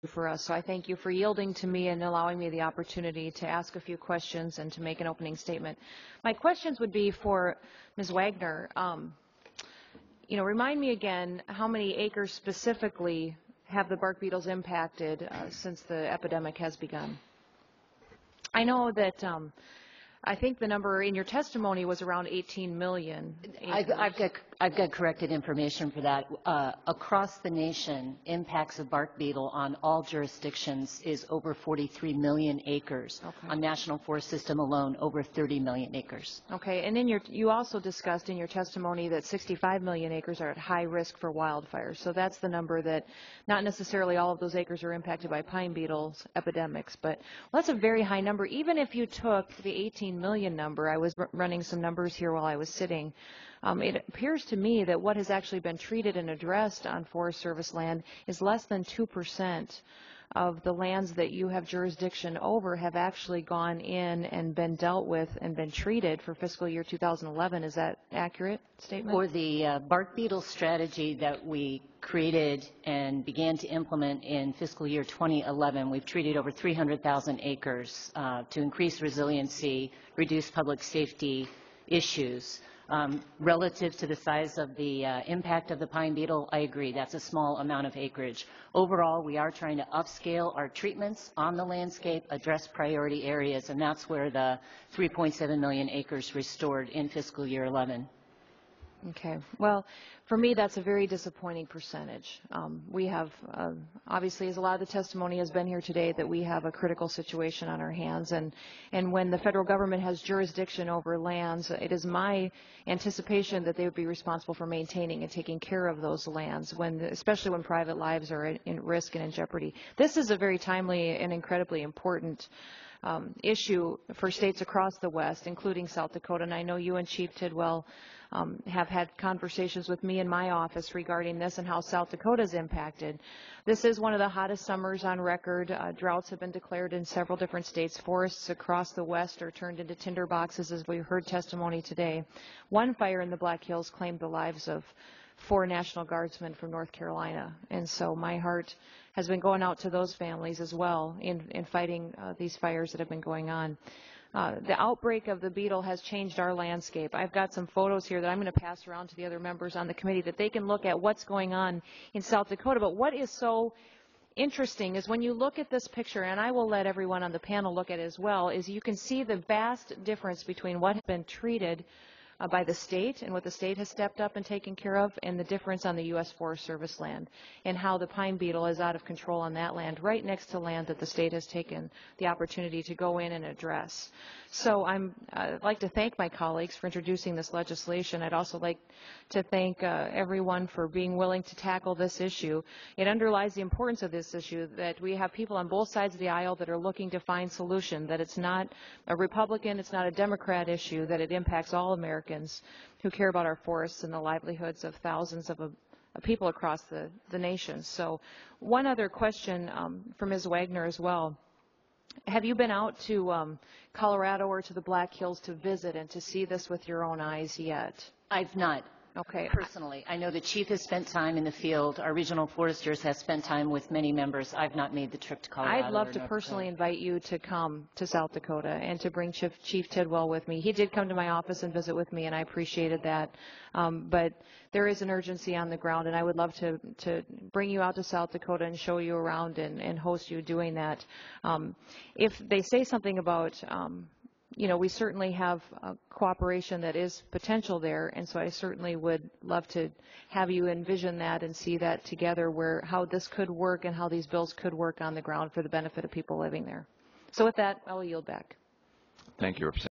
for us. So I thank you for yielding to me and allowing me the opportunity to ask a few questions and to make an opening statement. My questions would be for Ms. Wagner. Remind me again how many acres specifically have the bark beetles impacted since the epidemic has begun? I know that I think the number in your testimony was around 18 million. I've got corrected information for that. Across the nation, impacts of bark beetle on all jurisdictions is over 43 million acres. Okay. On National Forest System alone, over 30 million acres. Okay, and you also discussed in your testimony that 65 million acres are at high risk for wildfires. So that's the number that not necessarily all of those acres are impacted by pine beetles epidemics, but that's a very high number. Even if you took the 18 million number, I was running some numbers here while I was sitting. It appears to me that what has actually been treated and addressed on Forest Service land is less than 2% of the lands that you have jurisdiction over have actually gone in and been dealt with and been treated for fiscal year 2011. Is that accurate statement? For the bark beetle strategy that we created and began to implement in fiscal year 2011, we've treated over 300,000 acres to increase resiliency, reduce public safety issues. Relative to the size of the impact of the pine beetle, I agree, that's a small amount of acreage. Overall, we are trying to upscale our treatments on the landscape, address priority areas, and that's where the 3.7 million acres restored in fiscal year 11. Okay. Well, for me, that's a very disappointing percentage. We have, obviously, as a lot of the testimony has been here today, that we have a critical situation on our hands. And when the federal government has jurisdiction over lands, it is my anticipation that they would be responsible for maintaining and taking care of those lands, especially when private lives are in risk and in jeopardy. This is a very timely and incredibly important issue for states across the West, including South Dakota. And I know you and Chief Tidwell have had conversations with me in my office regarding this and how South Dakota is impacted. This is one of the hottest summers on record. Droughts have been declared in several different states. Forests across the West are turned into tinder boxes, as we heard testimony today. One fire in the Black Hills claimed the lives of 4 National Guardsmen from North Carolina. And so my heart has been going out to those families as well in fighting these fires that have been going on. The outbreak of the beetle has changed our landscape. I've got some photos here that I'm going to pass around to the other members on the committee that they can look at what's going on in South Dakota. But what is so interesting is when you look at this picture, and I will let everyone on the panel look at it as well, is you can see the vast difference between what has been treated by the state and what the state has stepped up and taken care of, and the difference on the U.S. Forest Service land, and how the pine beetle is out of control on that land, right next to land that the state has taken the opportunity to go in and address. So I'd like to thank my colleagues for introducing this legislation. I'd also like to thank everyone for being willing to tackle this issue. It underlies the importance of this issue, that we have people on both sides of the aisle that are looking to find solution, that it's not a Republican, it's not a Democrat issue, that it impacts all Americans who care about our forests and the livelihoods of thousands of people across the nation. So one other question for Ms. Wagner as well. Have you been out to Colorado or to the Black Hills to visit and to see this with your own eyes yet? I've not. Okay. Personally, I know the chief has spent time in the field. Our regional foresters have spent time with many members. I've not made the trip to Colorado. I'd love to personally invite you to come to South Dakota and to bring Chief Tidwell with me. He did come to my office and visit with me, and I appreciated that. But there is an urgency on the ground, and I would love to bring you out to South Dakota and show you around and host you doing that. If they say something about we certainly have cooperation that is potential there, and so I certainly would love to have you envision that and see that together, how this could work and how these bills could work on the ground for the benefit of people living there. So with that, I will yield back. Thank you, Representative.